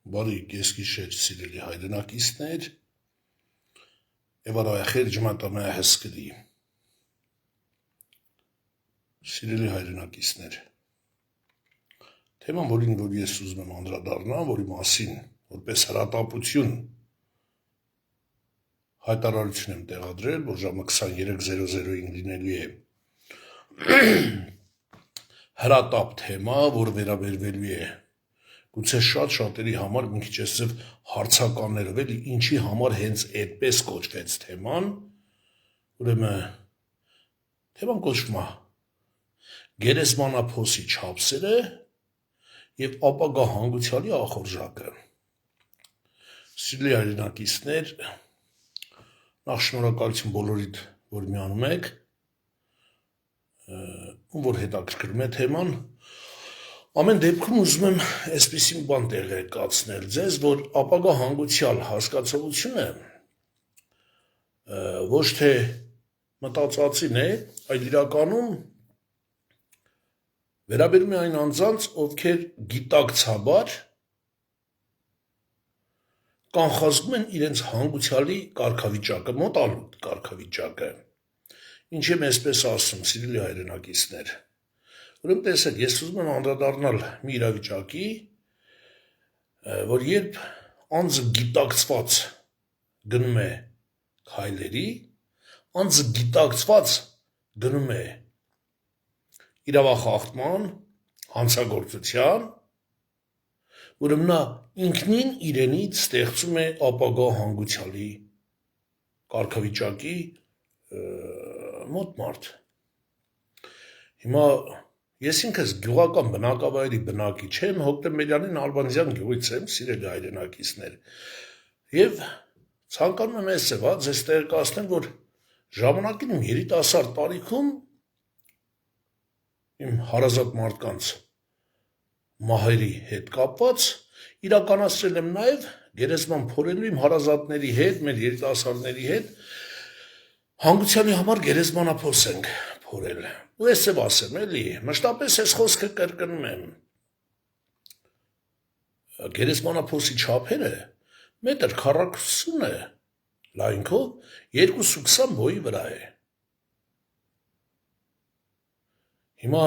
Բարի կեսգիշեր սիրելի հայրենակիցներ եւ արայախեր ջմատամայա հսկդի։ Սիրելի հայրենակիցներ, թեման, որ ես ուզում եմ անդրադառնամ, որի մասին որպես հրատապություն հայտարարություն եմ տեղադրել, որ ժամը 23:00-ին լինելու է հրատապ թեմա, որ վերաբերվելու է գուցե շատ-շատերի համար մի քիչ այսպես հարցականներով էլի ինչի համար հենց այդպես կոչվեց թեման, ուրեմն թեման կոչվում է գերեզմանափոսի չափսերը եւ ապագա հանգուցյալի ախորժակը։ Սիրելի հայրենակիցներ, նախ շնորհակալություն բոլորիդ, որ միանում եք, որ հետաքրքրում է թեման։ Ամեն դեպքում ուզում եմ այսպիսի բան տեղեկացնել ձեզ, որ ապագա հանգուցյալ հասկացողությունը ոչ թե մտածածին է, այլ իրականում վերաբերում է այն անձանց, ովքեր գիտակցաբար կանխազգում են իրենց հանգուցյալի կարգավիճակը, մոտալուտ կարգավիճակը։ Ինչ եմ այսպես ասում, սիրելի հայրենակիցներ, ուրեմն տեսեք, ես ուզում եմ անդրադառնալ մի իրավիճակի, որ երբ անձը գիտակցված գնում է քայլերի, անձը գիտակցված գնում է իրավախախտման, հանցագործության, ուրեմն նա ինքնին իրենից ստեղծում է ապագա հանգուցյալի կարգավիճակի մոտ մարդ։ Հիմա ես ինքս գյուղական բնակավայրի բնակիչ եմ, Հոկտեմբերյանի Նալբանդյան գյուղից եմ, սիրելի հայրենակիցներ, եւ ցանկանում եմ ձեզ տեղեկացնել, որ ժամանակին իմ երիտասարդ տարիքում իմ հարազատ մարդկանց մահերի հետ կապված իրականացրել եմ նաեւ գերեզման փորելու իմ հարազատների հետ, մեր երիտասարդների հետ հանգուցյալի համար գերեզմանափոս ենք փորել։ Ու ես եմ ասեմ, էլի, մշտապես ես խոսքը կրկնում եմ։ Գերեզմանափոսի չափերը մետր 40 է, լայնքով 2.20 բոյի վրա է։ Հիմա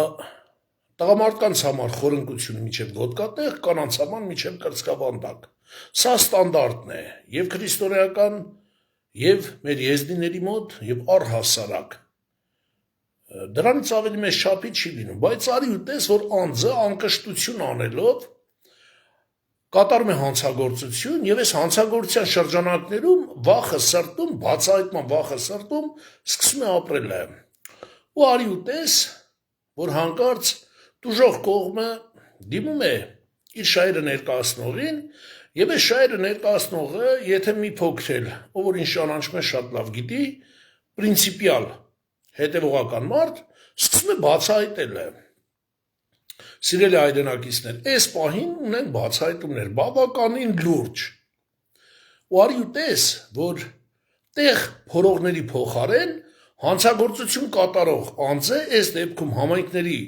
տղամարդկանց համար խորընկությունը միջև ոտկատեղ, կանանց համար միջև կրծքավանդակ։ Սա ստանդարտն է եւ քրիստոնեական, եւ մեր եզդիների մոտ, եւ առհասարակ։ Դրանից ավելի մեծ չափի չի լինում, բայց արի ու տես, որ անձը անկշտություն անելով կատարում է հանցագործություն եւ այս հանցագործության շրջանակներում վախը սրտում, բացահայտման վախը սրտում սկսում է ապրել։ Ու արի ու տես, որ հանկարծ դժոխ կողմը դիմում է իր շահերը ներկայացնողին եւ այս շահերը ներկայացնողը, եթե մի փոքր, ով որ ինչ ճանաչում է շատ լավ գիտի, պրինցիպիալ հետևողական մարդ սկսում է բացահայտել։ Սիրելի հայրենակիցներ, այս պահին ունեն բացահայտումներ բավականին լուրջ։ Ու արի ու տես, որ տեղ փորողների փոխարեն հանցագործություն կատարող անձը, այս դեպքում համայնքների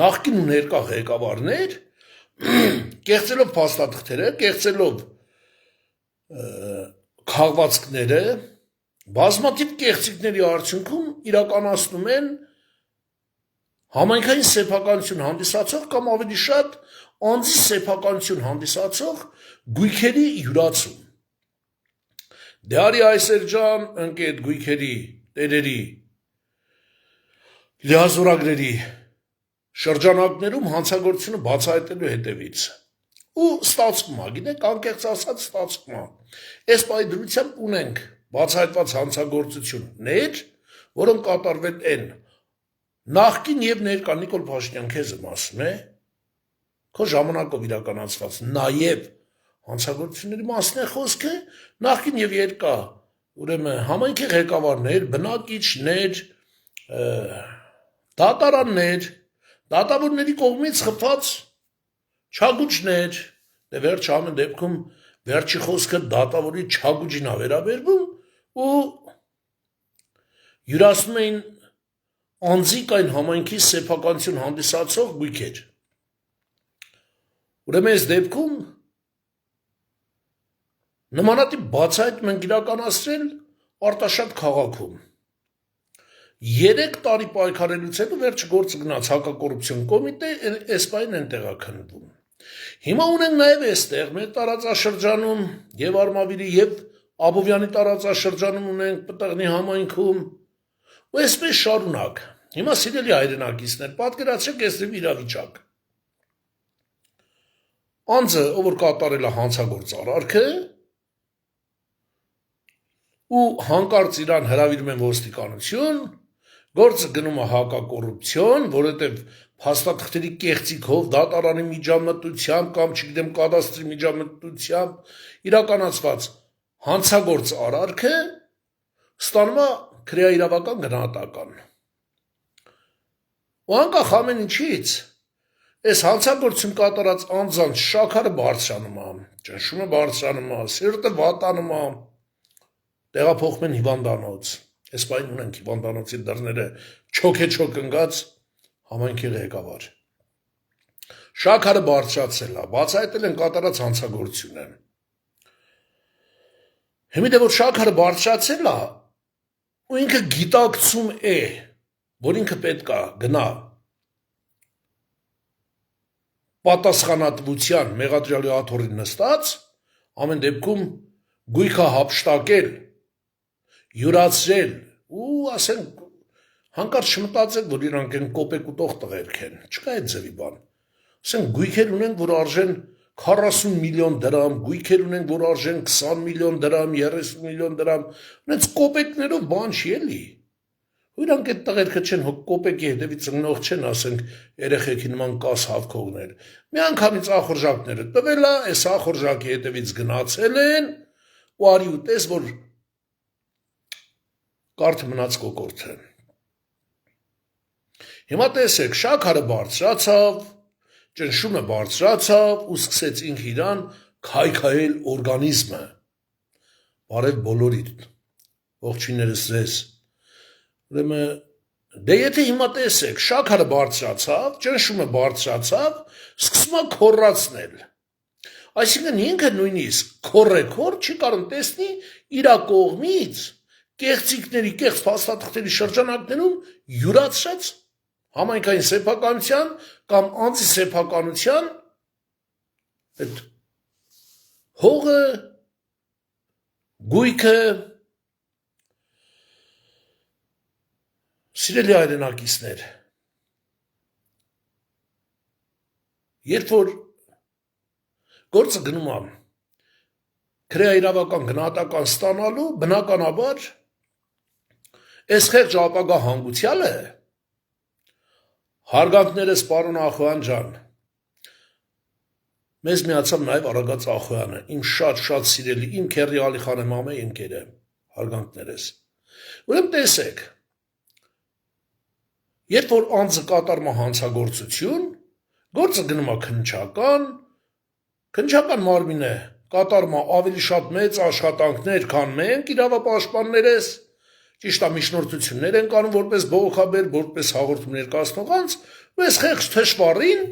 նախկին ու ներկա ղեկավարներ, կեղծելով փաստաթղթերը, կեղծելով քաղվածքները, բազմաթիվ կեղծիքների արդյունքում իրականացնում են համայնքային սեփականություն հանդիսացող կամ ավելի շատ անձի սեփականություն հանդիսացող գույքերի յուրացում։ Դե արի այսեր ջան, ընկ այդ գույքերի տերերի լիազորագրերի շրջանակներում հանցագործությունը բացահայտելու հետևից։ Ու ստացվում է, գիտեք, անկեղծ ասած ստացվում է։ Այս պահի դրությամբ ունենք բացահայտված հանցագործություններ, որոնք կատարվել են նախկին եւ ներկա Նիկոլ Փաշինյան քեզ եմ ասում է, քո ժամանակով իրականացված նաեւ հանցագործությունների մասն է խոսքը, նախկին եւ երկա, ուրեմն համայնքի ղեկավարներ, բնակիչներ, դատարաններ, դատավորների կողմից խփած չագուճներ, դե վերջ ամեն դեպքում վերջի խոսքը դատավորի չագուճին է վերաբերվում ու յուրացնում էին անձիկ այն համայնքի սեփականություն հանդիսացող գույքեր։ Ուրեմն այս դեպքում Նմանատիպ բացահայտ մենք իրականացրել Արտաշատ քաղաքում։ 3 տարի պայքարելուց հետո վերջ գործը գնաց հակակոռուպցիոն կոմիտե, էսպայն են տեղաքննվում։ Հիմա ունենք նաև այստեղ մեր տարածաշրջանում եւ Արմավիրի եւ Աբովյանի տարածաշրջանում ունենք Պտղնի համայնքում ու այսպես շարունակ։ Հիմա սիրելի հայրենակիցներ, պատկերացրեք այսպես իրավիճակ։ Անձը, ով որ կատարել է հանցագործ արարքը, ու հանկարծ իրան հրավիրում են ոստիկանություն, գործը գնում է հակակոռուպցիոն, որովհետև փաստաթղթերի կեղծիքով, դատարանի միջամտությամբ կամ չգիտեմ կադաստրի միջամտությամբ իրականացված հանցագործ արարքը ստանում է քրեաիրավական գնահատական։ Ու անկախ ամեն ինչից, այս հանցագործություն կատարած անձանց շաքարը բարձրանում է, ճնշումը բարձրանում է, սիրտը վատանում է, տեղափոխում են հիվանդանոց։ Այսպայն ունենք հիվանդանոցի դռները չոք ընկած համայնքի ղեկավար։ Շաքարը բարձրացել է, բացահայտել են կատարած հանցագործությունը։ Հիմա դե որ շաքարը բարձրացել է, ու ինքը գիտակցում է, որ ինքը պետք է գնա պատասխանատվության մեղադրյալի աթոռին նստած, ամեն դեպքում գույքը հափշտակել, յուրացրել ու ասենք հանկարծ չմտածեք, որ իրանք են կոպեկ ուտող տղերք են, չկա այդ ձևի բան։ Ասենք գույքեր ունենք, որ արժեն 40 միլիոն դրամ, գույքեր ունենք, որ արժեն 20 միլիոն դրամ, 30 միլիոն դրամ, ունենց կոպեկներով բան չի էլի։ Ու իրանք այդ տղերքը չեն կոպեկի հետևից ընկնող չեն, ասենք երեխեքի նման կաս հավքողներ։ Մի անգամից ախորժակները տվել է, այս ախորժակի հետևից գնացել են, ու արի ու տես, որ կարթ մնաց կոկորտը։ Հիմա տեսեք, շաքարը բարձրացավ, ճնշումը բարձրացավ ու սկսեց ինքը իրան քայքայել օրգանիզմը։ Բարև բոլորիդ, ողջույններս ձեզ։ Ուրեմն, դե եթե հիմա տեսեք, շաքարը բարձրացավ, ճնշումը բարձրացավ, սկսում է քոռացնել։ Այսինքն ինքը նույնիսկ քոռ չի կարող տեսնի իր կողմից կեղծիքների, կեղծ փաստաթղթերի շրջանակներում յուրացած համայնքային սեփականության կամ անձի սեփականության այդ հողը, գույքը, սիրելի հայրենակիցներ, երբ որ գործը գնում է քրեաիրավական գնահատական ստանալու, բնականաբար այս խեղճ ապագա հանգուցյալը, հարգանքներս պարոն Ախոյան ջան, մեզ միացավ նաև Արագած Ախոյանը, իմ շատ սիրելի, իմ քեռի Ալիխան Մամե ընկերը, հարգանքներս։ Ուրեմն տեսեք, երբ որ անձը կատարում է հանցագործություն, գործը գնում է քննչական մարմինը կատարում է ավելի շատ մեծ աշխատանքներ, քան մենք իրավապաշտպաններս, ճիշտ է միջնորդություններ են կանում որպես բողոքաբեր, որպես հաղորդում ներկայացնող անձ, ու այս խեղճ թշվառին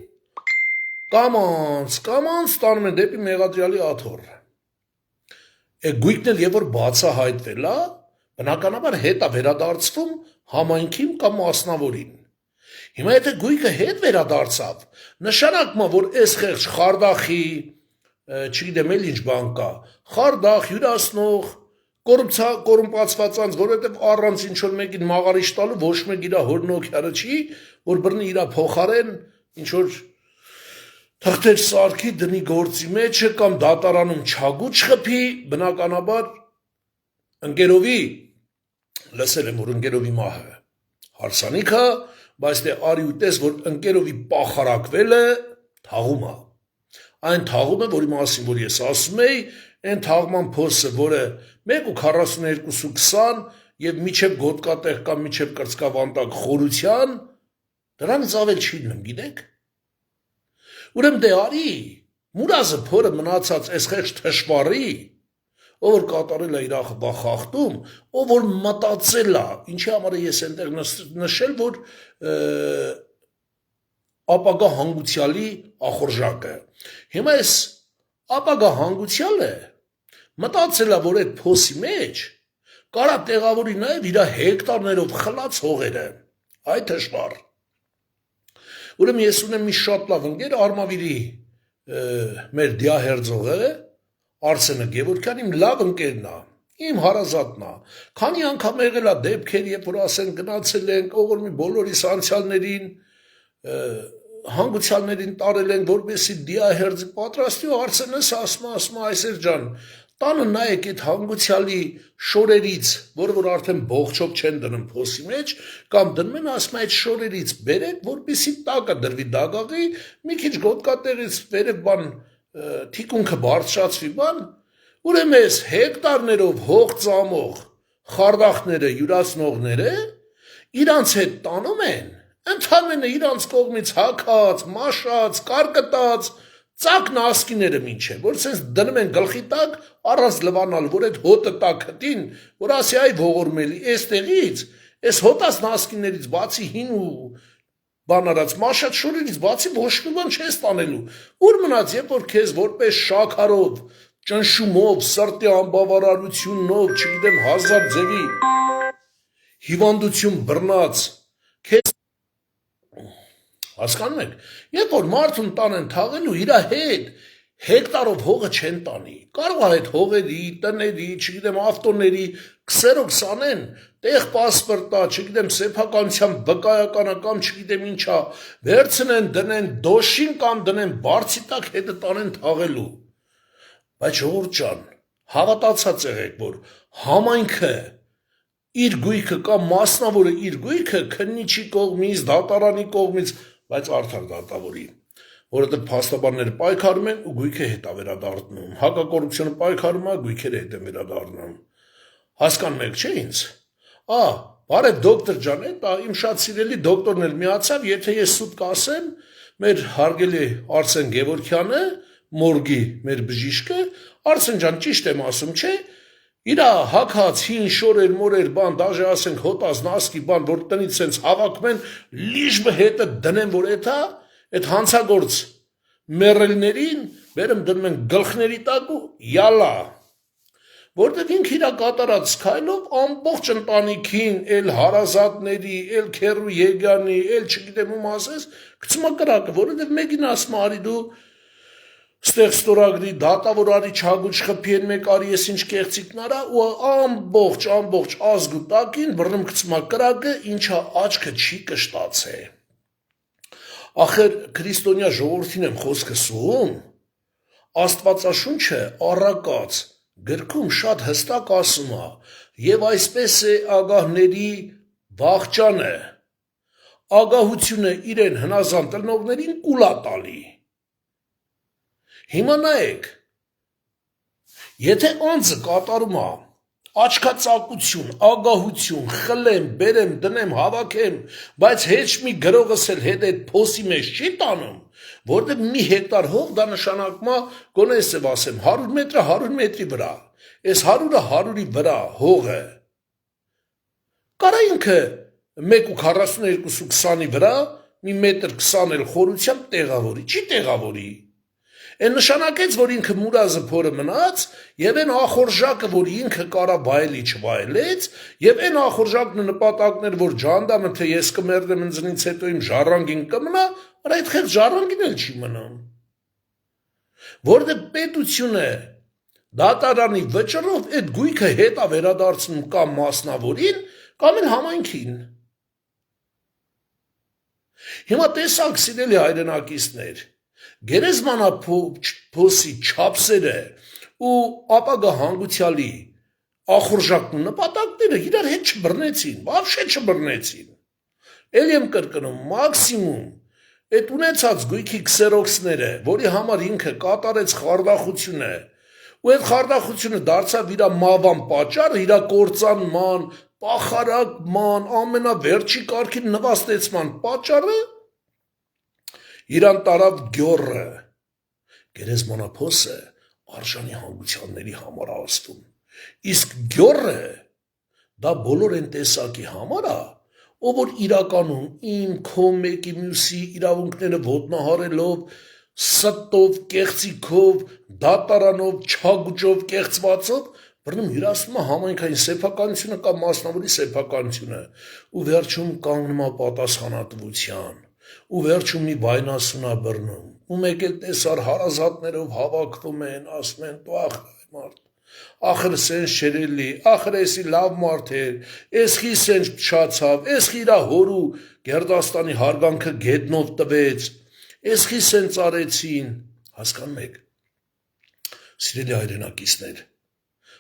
կամանց տանում են դեպի մեղադրյալի աթոռ։ Գույքն էլ եւ որ բացահայտվել է, բնականաբար հետ է վերադարձվում համայնքին կամ մասնավորին։ Հիմա եթե գույքը հետ վերադարձավ, նշանակում է, որ այս խեղճ խարդախի, չգիտեմ էլ ինչ բան կա, խարդախ, հյուրասնող, կոռումպացված անձ, որովհետև առանց ինչ-որ մեկին մաղարիչ տալու ոչ մեկ իր հորնոքյարը չի, որ բռնի իր փոխարեն ինչ-որ թղթեր սարքի դնի գործի մեջը կամ դատարանում չագուտ չխփի, բնականաբար ընկերովի, լսել եմ, որ ընկերովի մահը հարսանիքը, բայց դե արի ու տես, որ ընկերովի պախարակվելը թաղում է։ Այն թաղում է, որի մասին, որ ես ասում էի, այն թաղման փոսը, որը 1.42.20 և միջև գոտկատեղ կամ միջև կրծքավանդակ խորության, դրանից ավել չի լինում, գիտեք։ Ուրեմն դե արի, մուրազը փորը մնացած այս խեղճ թշվառի, ով որ կատարել է իր խախտում, ով որ մտածել է, ինչի համար ես այնտեղ նշել, որ ապագա հանգուցյալի ախորժակը։ Հիմա այս ապագա հանգուցյալը մտածել է, որ այդ փոսի մեջ կարա տեղավորի նաև իր հեկտարներով խլած հողերը։ Այ թշվառ։ Ուրեմն ես ունեմ մի շատ լավ ընկեր Արմավիրի մեր դիահերձողը Արսենը Գևորգյան իմ լավ ընկերն է, իմ հարազատն է։ Քանի անգամ եղել է դեպքեր, երբ որ ասեն գնացել ենք ողորմի բոլորիս անցյալներին, հանգուցյալներին տարել են, որպեսզի դիահերձի պատրաստի, ու Արսենս ասում այսեր ջան, տանը նայեք այդ հանգուցյալի շորերից, որ արդեն բողջով չեն դնում փոսի մեջ, կամ դնում են, ասում այդ շորերից բերեք, որպեսզի տակը դրվի դագաղի, մի քիչ գոտկատեղից վերև բան թիկունքը բարձրացվի բան, ուրեմն այս հեկտարներով հող ծամող խարդախները, յուրացնողները իրանց հետ տանում են, ընդհանրապես իրանց կողմից հագած, մաշած, կարկտած ծակն ասկիները մինչև, որ սենց դնում են գլխի տակ, առանց լվանալ, որ այդ հոտը տակ հտին, որ ասի այ ողորմելի, էստեղից, այս հոտած նասկիներից բացի հին ու բան արած, մաշած շորերից բացի ոչ մի բան չես տանելու, ուր մնաց, երբ որ քեզ որպես շաքարով, ճնշումով, սրտի անբավարարությունով, չգիտեմ, հազար ձևի հիվանդություն բռնած, քեզ հասկանում եք, երբ որ մարդուն տանեն թաղելու իր հետ հեկտարով հողը չեն տանի, կարող է այդ հողերի, տների, չգիտեմ, ավտոների քսերոքս անեն, տեղ պասպորտա, չգիտեմ, սեփականության վկայականը կամ չգիտեմ ինչա, վերցնեն, դնեն դոշին կամ դնեն բարձի տակ հետը տանեն թաղելու, բայց ժողովուրդ ջան, հավատացած եղեք, որ համայնքը իր գույքը կամ մասնավորը իր գույքը քննիչի կողմից, դատարանի կողմից, բայց արդար դատավորի, որովհետև փաստաբանները պայքարում են ու գույքը հետ է վերադառնում, հակակոռուպցիոնը պայքարում է, գույքերը հետ են վերադառնում, հասկանում եք չէ ինձ, բարև դոկտոր ջան, իմ շատ սիրելի դոկտորն էլ միացավ, եթե ես սուտ կասեմ, մեր հարգելի Արսեն Գևորգյանը, մորգի մեր բժիշկը, Արսեն ջան ճիշտ եմ ասում, չէ, իրա հակած հին շորեր մորեր բան, դաժե ասենք հոտած նասկի բան, որ տնից սենց հավակմեն, լիժբը հետը դնեն, որ այդ հանցագործ մերելներին բերեմ դնում են գլխների տակ ու յալա, որտեղ ինք իրա կատարած քայլով ամբողջ ընտանիքին, էլ հարազատների, էլ քերու Եգյանի, էլ չգիտեմ ում ասես, գցում է կրակը, որովհետև մեկին ասում արի դու ստեղ ստորագրի դատավոր արի չագուչ խփի են մեկ արի ես ինչ կեղծիկնարա ու ամբողջ ազգու տակին բռնում գցմա կրակը ինչա աչքը չի կշտացե ախր քրիստոնյա ժողովրդին եմ խոսքը սուում Աստվածաշունչը առակած գրքում շատ հստակ ասում է եւ այսպես է ագահների վախճանը ագահությունը իրեն հնազանդ տնողներին կուլա տալի Հիմա նայեք, եթե անձը կատարում է աչքածակություն, ագահություն, խլեմ, բերեմ, դնեմ, հավաքեմ, բայց հեչ մի գրողս էլ հետ այդ փոսի մեջ չի տանում, որտեղ մի հեկտար հող դա նշանակում է, գոնե ես եմ ասեմ, 100 մետրը 100 մետրի վրա, այս 100-ը 100-ի վրա հողը, կարա ինքը 1.42-20-ի վրա, մի մետր 20 էլ խորությամբ տեղավորի, չի տեղավորի, Են նշանակեց, որ ինքը մուրազը փորը մնաց, և են ախորժակը, որ ինքը կարա բայելի չվայելեց, և են ախորժակն նպատակներ, որ ջանդամը, թե ես կմերդեմ ընձնից հետո իմ ժառանգին կմնա, որ այդ խեղծ ժառանգին էլ չի մնում։ Որտեղ պետությունը դատարանի վճռով այդ գույքը հետ է վերադարձնում կամ մասնավորին, կամ էլ համայնքին։ Հիմա տեսակ սիրելի հայրենակիցներ, Գերեզմանափոսի չափսերը ու ապագա հանգուցյալի ախորժակն ու նպատակները իրար հետ չբռնեցին, վավշե չբռնեցին։ Էլ եմ կրկնում, մաքսիմում այդ ունեցած գույքի քսերոքսները, որի համար ինքը կատարեց խարդախությունը, ու այդ խարդախությունը դարձավ իր մավան պատճառը, իր կործանման, պախարակման, ամենավերջի կարգի նվաստեցման պատճառը իրան տարավ գյորը, գերեզմանափոսը արժանի հանգուցյալների համար ասվում, իսկ գյորը դա բոլոր են տեսակի համար է, ով որ իրականում իմ քո մեկի մյուսի իրավունքները ոտնահարելով, ստով, կեղծիքով, դատարանով, չագուճով, կեղծվածով բռնում հյուրասնում է համայնքային սեփականությունը կամ մասնավորի սեփականությունը ու վերջում կանգնում է պատասխանատվության ու վերջում մի վայնասուն է բռնում ու մեկ էլ տեսար հարազատներով հավաքվում են, ասում են տուախ մարդ ախր սենց չերելի, ախր էսի լավ մարդ էր, էսխի սենց փչացավ, էսխի իրա հորու Գերդաստանի հարգանքը գետնով տվեց, էսխի սենց արեցին, հասկանում եք, սիրելի հայրենակիցներ,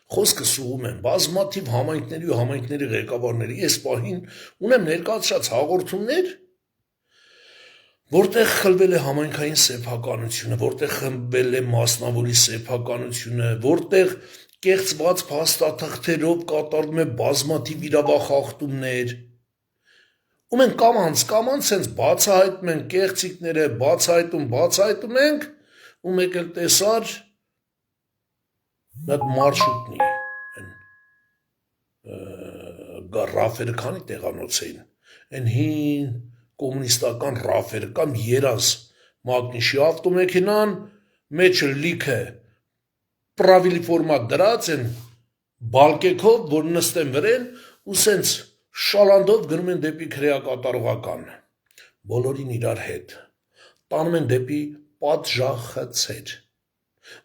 խոսքը սուղում են բազմաթիվ համայնքների ու համայնքների ղեկավարների, ես պահին ունեմ ներկայացրած հաղորդումներ, որտեղ խլվել է համայնքային սեփականությունը, որտեղ խմբել է մասնավորի սեփականությունը, որտեղ կեղծված փաստաթղթերով կատարվում է բազմաթիվ իրավախախտումներ, ու մենք կամանց սենց բացահայտում ենք կեղծիքները, բացահայտում ենք, ու մեկ էլ տեսար այդ մարշուտնի, ռաֆերը քանի տեղանոց էին, են հին կոմունիստական ռաֆերը կամ երազ մագնիշի ավտոմեքենան մեջը լիքը պրավիլի ֆորմատ դրած են բալկեքով, որ նստեն վրեն ու սենց շալանդով գնում են դեպի քրեակատարողական, բոլորին իրար հետ, տանում են դեպի պատժախցեր,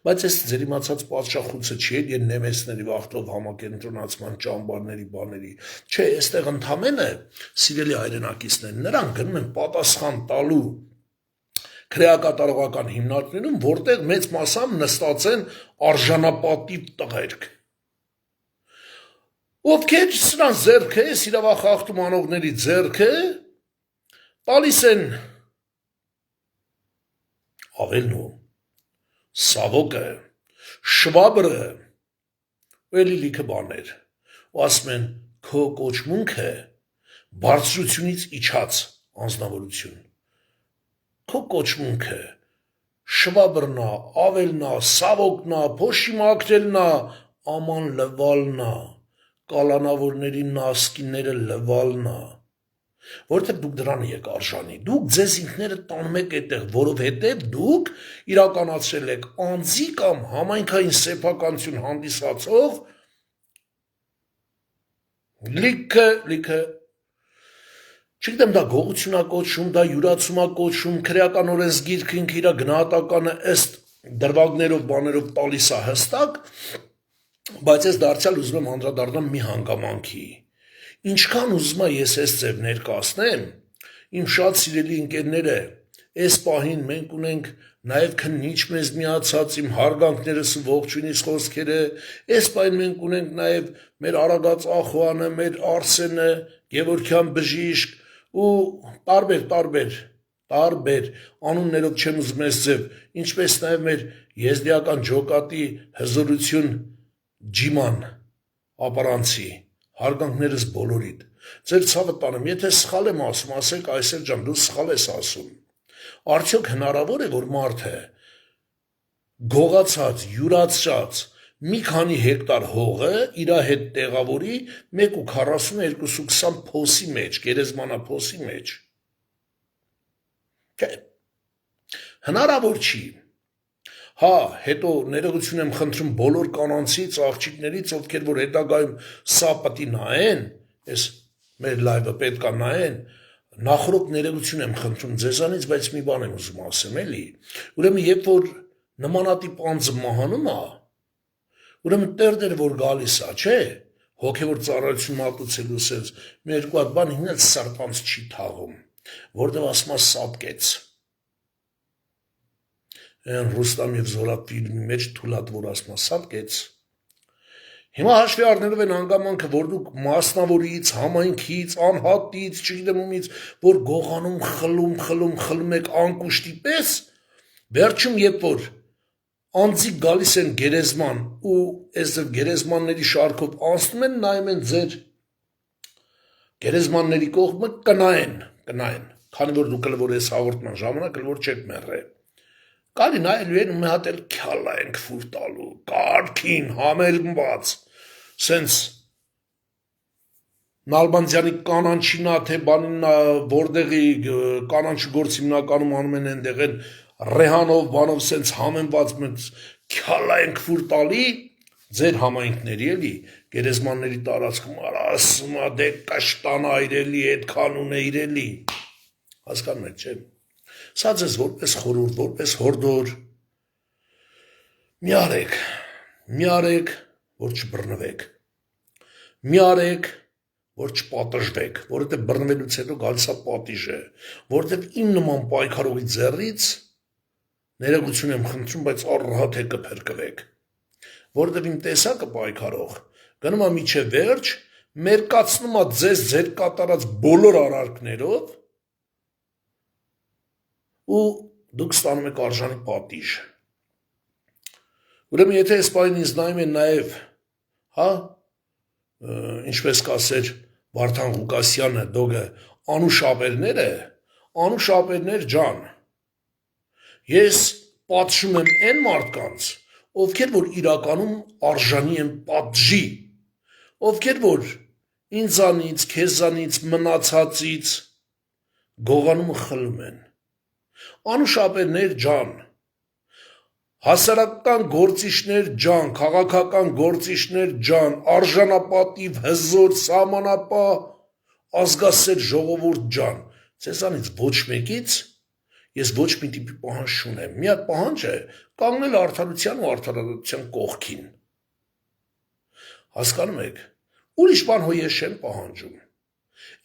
բայց ես ձեր իմացած պատժախուցը չի էլ նեմեսների վախտով համակենտրոնացման ճամբարների բաների, չէ, այստեղ ընդամենը սիրելի հայրենակիցներ, նրանք գնում են պատասխան տալու քրեակատարողական հիմնարկներում, որտեղ մեծ մասամբ նստած են արժանապատիվ տղերք, ովքեր սրան ձեռքը, իրավախախտում անողների ձեռքը տալիս են ավելնու Սավոկը, շվաբրը, ու էլի լիքը բաներ, ու ասում են քո կոչմունքը բարձրությունից իջած անձնավորություն, քո կոչմունքը շվաբրնա, ավելնա, սավոկնա, փոշի մաքրելնա, աման լվալնա, կալանավորների նասկիները լվալնա, որտեղ դուք դրան եք արժանի, դուք ձեզ ինքները տանում եք այդտեղ, որովհետև դուք իրականացրել եք անձի կամ համայնքային սեփականություն հանդիսացող լիքը, չգիտեմ դա գողություն է կոչում, դա յուրացում է կոչում, քրեական օրենսգիրքը ինքը իր գնահատականը ըստ դրվագներով, բաներով տալիս է հստակ, բայց ես դարձյալ ուզում եմ անդրադառնամ մի հանգամանքի, ինչքան ուզում ես այս ձև ներկայացնեմ, իմ շատ սիրելի ընկերները, այս պահին մենք ունենք նաև քննիչ մեզ միացած իմ հարգանքներս ու ողջույնիս խոսքերը, այս պահին մենք ունենք նաև մեր Արագած Ախուանը, մեր Արսենը, Գևորգյան Բժիշկ ու տարբեր անուններով չեմ ուզում այս ձև, ինչպես նաև մեր եզդիական ջոկատի հզորություն ջիման ապարանցի, հարգանքներս բոլորիդ, ձեր ցավը տանեմ, եթե սխալ եմ ասում, ասեք Այսեր ջան, դու սխալ ես ասում, արդյոք հնարավոր է, որ մարդը գողացած, յուրացած մի քանի հեկտար հողը իրա հետ տեղավորի 1.42-20 փոսի մեջ, գերեզմանափոսի մեջ, հնարավոր չի, հա, հետո ներողություն եմ խնդրում բոլոր կանանցից, աղջիկներից, ովքեր որ հետագայում սա պտի նայեն, ես մեր լայվը պետք է նայեն, նախորդ ներողություն եմ խնդրում ձեզանից, բայց մի բան եմ ուզում ասեմ, էլի, ուրեմն երբ որ նմանատիպ անձը մահանում է, ուրեմն տերդեր որ գալիս է, չէ, հոգևոր ծառայություն մատուցելու սենց, մի երկու հատ բան հիմնել սրտանց չի թաղում, որտեղ ասում է սապկեց, են Ռուստամ և Զորաբ ֆիլմի մեջ թուլատ, որ ասում է սապկեց, հիմա հաշվի առնելով են հանգամանքը, որ դուք մասնավորից, համայնքից, անհատից, չգիտեմ ումից, որ գողանում, խլում եք անկուշտի պես, վերջում երբ որ անձիկ գալիս են գերեզման ու այս գերեզմանների շարքով անցնում են, նայում են ձեր գերեզմանների կողմը կնայեն, քանի որ դուք որ այս հաղորդման ժամանակ որ չեք մեռե, կարի նայելու են ու մի հատ էլ քյալա ենք ֆուր տալու, կարգին, համերմված, սենց Նալբանդյանի կանանչինա, թե բանինա, որտեղի կանանչ գործ հիմնականում անում են այնտեղ են ռեհանով, բանով սենց համենված քյալա ենք ֆուր տալի, ձեր համայնքների էլի, գերեզմանների տարածքում ասումա դե կաշտան այրելի, այդքան ունե իրելի, հասկանում եք, չէ, սա ձեզ որպես խորուրդ, որպես հորդոր, մի արեք, որ չբռնվեք, մի արեք, որ չպատժվեք, որովհետև բռնվելուց հետո գալիս է պատիժը, որովհետև իմ նման պայքարողի ձեռից ներողություն եմ խնդրում, բայց առհատ է կփրկվեք, որովհետև իմ տեսակը պայքարող գնում է միջև վերջ, մերկացնում է ձեզ ձեր կատարած բոլոր արարքներով ու դուք ստանում եք արժանի պատիժ։ Ուրեմն եթե այս պահին ինձ նայում են նաև, հա, ինչպես կասեր Վարդան Ղուկասյանը, դոգը, անուշապերներ ջան, ես պատժում եմ այն մարդկանց, ովքեր որ իրականում արժանի են պատժի, ովքեր որ ինձանից, քեզանից, մնացածից գողանումը խլում են, անուշապերներ ջան, հասարակական գործիչներ ջան, քաղաքական գործիչներ ջան, արժանապատիվ, հզոր, սահմանապահ, ազգասեր ժողովուրդ ջան, ձեզանից ոչ մեկից ես ոչ մի տիպի պահանջ չունեմ, մի հատ պահանջ է կանգնել արդարության ու արդարադատության կողքին, հասկանում եք, ուրիշ բան հո ես չեմ պահանջում,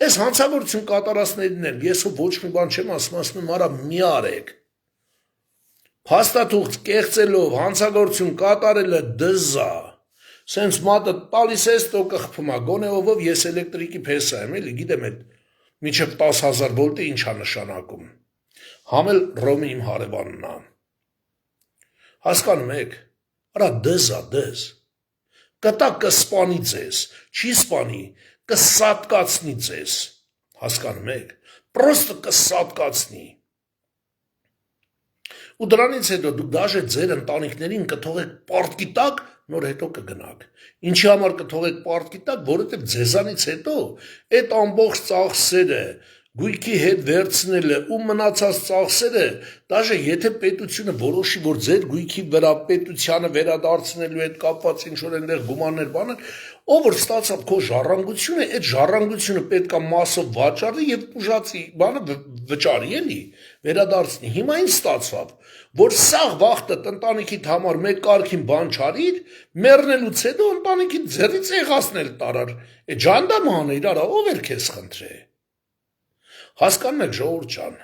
այս հանցագործություն կատարածներին եմ, ես հո ոչ մի բան չեմ ասում արա մի արեք, փաստաթուղթ կեղծելով հանցագործություն կատարելը դզա, սենց մատը տալիս ես տոկը խփում է, գոնե ովով ես էլեկտրիկի փեսա եմ, էլի գիտեմ այդ միջև 10,000 վոլտը ինչ է նշանակում, համել Ռոմի իմ հարևանն է, հասկանում եք, արա դզա, դզ, կտա կսպանի ձեզ, չի սպանի, կսատկացնի ձեզ, հասկանում եք, պրոստը կսատկացնի, ու դրանից հետո դուք դաժե ձեր ընտանիքներին կթողեք պարտքի տակ, նոր հետո կգնաք, ինչի համար կթողեք պարտքի տակ, որովհետև ձեզանից հետո այդ ամբողջ ծախսերը, գույքի հետ վերցնելը ու մնացած ծախսերը, դաժե եթե պետությունը որոշի, որ ձեր գույքի վրա պետությանը վերադարձնելու հետ կապված ինչ-որ այնտեղ գումարներ բաներ, ով որ ստացավ քո ժառանգությունը, այդ ժառանգությունը պետք է մասով վաճառի եւ ուժացի, բանը վճարի էլի, վերադարձնի։ Հիմա ինչ ստացավ, որ սաղ վախտը ընտանիքիդ համար մեկ կարգին բան չարիր, մեռնելուց հետո ընտանիքիդ ձեռից եղածնել տարար։ Այդ ջանդամ հանեիր, արա, ով էր քեզ խնդրե։ Հասկանում եք ժողովուրդ ջան։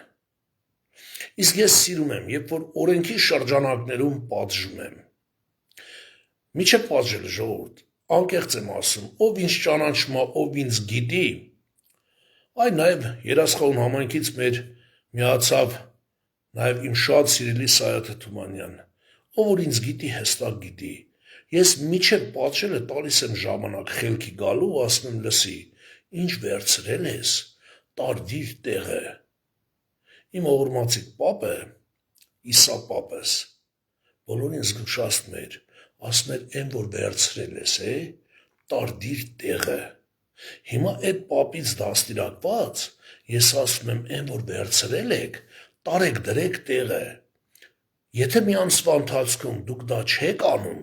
Իսկ ես սիրում եմ, երբ որ օրենքի շրջանակներում պատժում եմ։ Միջև պատժել ժողովուրդ, անկեղծ եմ ասում, ով ինձ ճանաչում է, ով ինձ գիտի, այ նաև Երասխաուն համայնքից մեր միացավ նաև իմ շատ սիրելի Սայաթը Թումանյան, ով որ ինձ գիտի, հստակ գիտի։ Ես միջև պատժելը տալիս եմ ժամանակ խելքի գալու ու ասում եմ լսի, ինչ վերցրել ես, տարդիր տեղը։ Իմ ողորմածիկ պապը, Իսա պապս, բոլորին զգուշացնում էր, ասում էր այն որ վերցրել ես, տարդիր տեղը։ Հիմա այդ պապից դաստիարակված, ես ասում եմ այն որ վերցրել եք, տարեք դրեք տեղը։ Եթե մի ամսվա ընթացքում դուք դա չեք անում,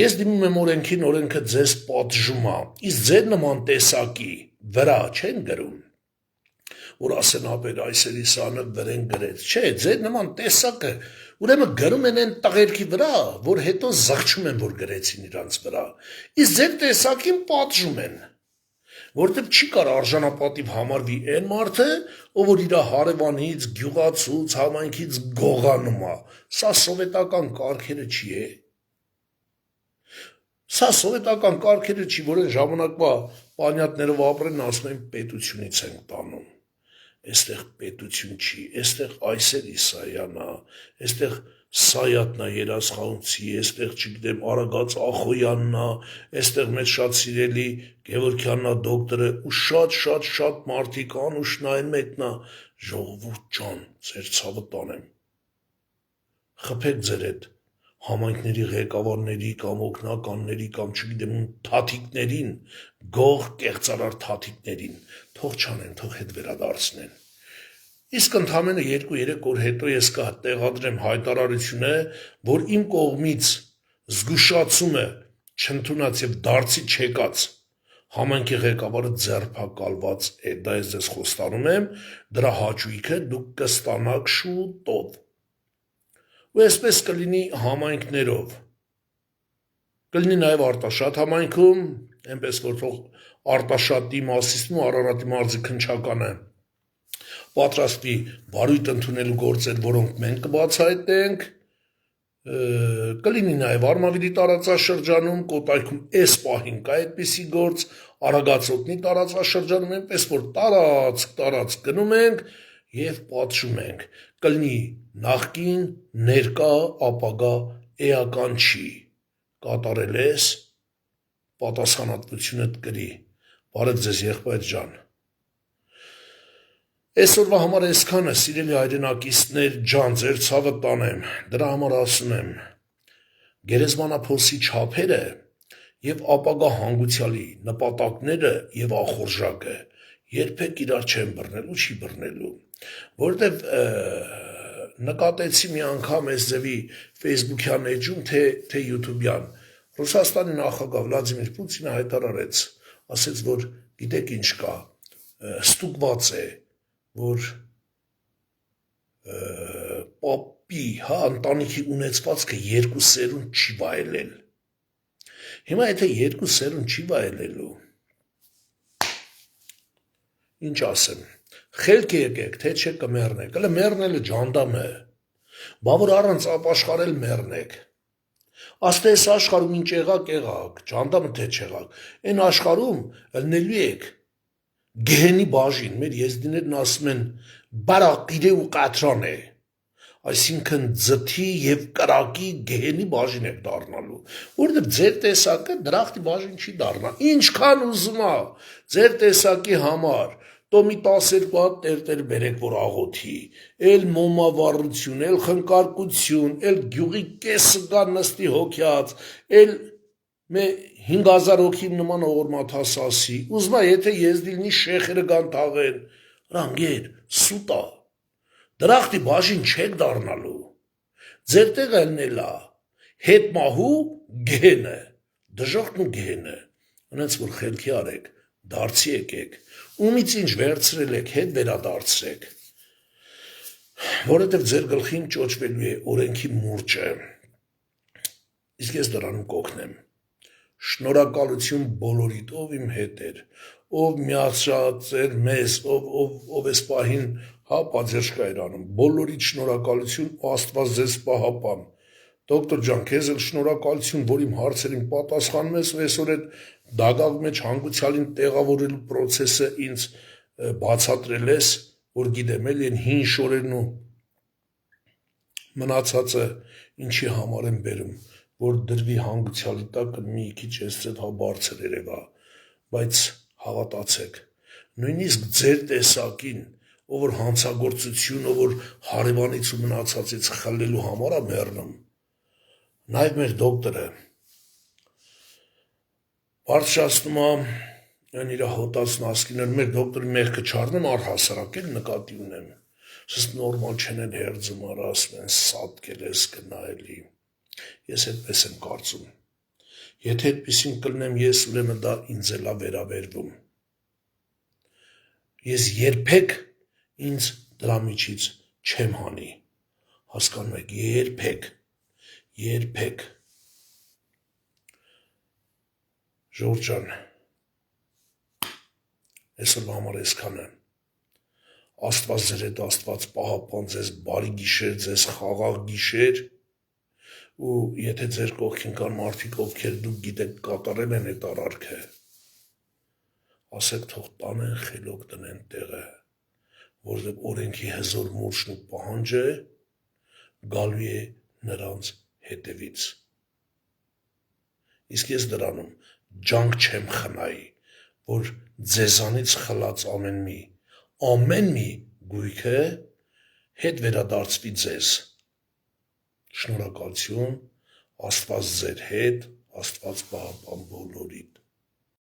ես դիմում եմ օրենքին, օրենքը ձեզ պատժում է, իսկ ձեր նման տեսակի վրա չեն գրում, որ ասեն ապեր այսերի սանը վրեն գրեց, չէ, ձեր նման տեսակը, ուրեմն գրում են այն տղերքի վրա, որ հետո զղջում են, որ գրեցին իրանց վրա, իսկ ձեր տեսակին պատժում են, որտեղ չի կար արժանապատիվ համարվի այն մարդը, ով որ իր հարևանից, գյուղացուց, համայնքից գողանում է, սա սովետական կարգերը չի է, սա սովետական կարգերը չի, որ այն ժամանակվա պանյատներով ապրեն, ասում են պետությունից ենք տանում, այստեղ պետություն չի, այստեղ այսեր Իսայանա, այստեղ Սայատնա Երասխաունցի, այստեղ չգիտեմ Արագած Ախոյաննա, այստեղ մեծ շատ սիրելի Գևորգյաննա դոկտորը ու շատ մարդիկ անուշնային մետնա, ժողովուրդ ջան, ձեր ցավը տանեմ, խփեք ձեր այդ համայնքների ղեկավարների կամ օգնականների կամ չգիտեմ թաթիկներին, գող կեղծարար թաթիկներին, թող չանեն, թող հետ վերադարձնեն, Իսկ ընդամենը 2-3 օր հետո ես կտեղադրեմ հայտարարությունը, որ իմ կողմից զգուշացումը չընդունած եւ դարձի չեկած համայնքի ղեկավարը ձերբակալված է, դա ես ձեզ խոստանում եմ, դրա հաճույքը դուք կստանաք շուտով։ Ու այսպես կլինի համայնքներով, կլինի նաև Արտաշատ համայնքում, այնպես որ թող Արտաշատի Մասիսն ու Արարատի մարզի քննչականը պատրաստվի բարույթ ընդունելու գործեր, որոնք մենք կբացահայտենք, կլինի նաև Արմավիրի տարածաշրջանում, Կոտայքում այս պահին կա այդպիսի գործ, Արագածոտնի տարածաշրջանում, այնպես որ տարածք գնում ենք եւ պատժում ենք, կլինի նախկին, ներկա, ապագա էական չի, կատարել ես, պատասխանատվությունդ կրի, բարև ձեզ եղբայր ջան։ Այսօրվա համար այսքանը, սիրելի հայրենակիցներ ջան, ձեր ցավը տանեմ, դրա համար ասում եմ, գերեզմանափոսի չափերը եւ ապագա հանգուցյալի նպատակները եւ ախորժակը երբեք իրար չեն բռնելու, չի բռնելու, որտեւ նկատեցի մի անգամ այս ձևի Facebook-յան էջում, թե YouTube-յան, Ռուսաստանի նախագահ Վլադիմիր Պուտինը հայտարարեց, ասեց, որ գիտեք ինչ կա, ստուգված է, որ պապի, ընտանիքի ունեցվածքը 2 սերունդ չի վայելել։ Հիմա եթե 2 սերունդ չի վայելելու, ինչ ասեմ, խելք եկեք, թե չէ կմեռնեք, հələ մեռնելը ջանդամ է, բա որ առանց ապաշխարել մեռնեք։ Աստե այս աշխարհում ինչ եղակ, ջանդամը թե չեղակ, այն աշխարհում ելնելու եք գեհենի բաժին, մեր եզդիներն ասում են բարակիրե ու կատրան է, այսինքն ձթի եւ կրակի գեհենի բաժին եք դառնալու, որովհետեւ ձեր տեսակը դրախտի բաժին չի դառնա, ինչքան ուզում է, ձեր տեսակի համար, տո մի 12 հատ տերտեր բերեք, որ աղոթի, էլ մոմավառություն, էլ խնկարկություն, էլ գյուղի կեսը կա նստի հոգյած, էլ 5000 հոգի նման օղորմաթաս ասի, ուզմա եթե եզդիլնի շեխերը կան թաղեն, ռանգեր, սուտա, դրախտի բաժին չեք դառնալու, ձեր տեղը ելնելա, հետ մահու գեհենը, դժոխքն ու գեհենը, ունենց որ խելքի արեք, դարձի եկեք, ումից ինչ վերցրել եք, հետ վերադարձրեք, որովհետև ձեր գլխին ճոճվելու է օրենքի մուրճը, իսկ ես դրանում կօգնեմ, շնորհակալություն բոլորիդ, ով իմ հետ էր, ով միացած էր մեզ, ով այս պահին պատժեշկա էր անում, բոլորիդ շնորհակալություն, Աստված ձեզ պահապան, դոկտոր ջան, քեզ էլ շնորհակալություն, որ իմ հարցերին պատասխանում ես, ու այսօր այդ դագաղ մեջ հանգուցյալին տեղավորելու process-ը ինձ բացատրել ես, որ գիտեմ էլ են հին շորերն ու մնացածը ինչի համար են բերում, որ դրվի հանգուցյալի տակը մի քիչ էսցետ բարձր երևա, բայց հավատացեք, նույնիսկ ձեր տեսակին, ով որ հանցագործություն, ով որ հարևանից ու մնացածից խլելու համար է մեռնում, նաև մեր դոկտորը բարձրացնում է իր հոտածն ասկիներ, մեր դոկտորի մեղքը չառնեմ առհասարակ էլ նկատի ունեմ, սս նորմալ չեն են հերձում արա, ասում են սատկել ես կնայելի, ես այդպես եմ կարծում, եթե այդպիսին կլնեմ ես, ուրեմն դա ինձ էլա վերաբերվում, ես երբեք ինձ դրա միջից չեմ հանի, հասկանում եք, երբեք, ժողովուրդ ջան, այսօրվա համար այսքանը, Աստված ձեր հետ, Աստված պահապան ձեզ, բարի գիշեր, ձեզ խաղաղ գիշեր, ու եթե ձեր կողքին կան մարդիկ, ովքեր դուք գիտեք կատարել են այդ արարքը, ասեք թող տանեն, խելոք տնեն տեղը, որովհետև օրենքի հզոր մուրշն ու պահանջը գալու է նրանց հետևից։ Իսկ ես դրանում ջանք չեմ խնայի, որ ձեզանից խլած ամեն մի գույքը հետ վերադարձվի ձեզ։ Շնորհակալություն, Աստված ձեր հետ, Աստված պահապան բոլորիդ։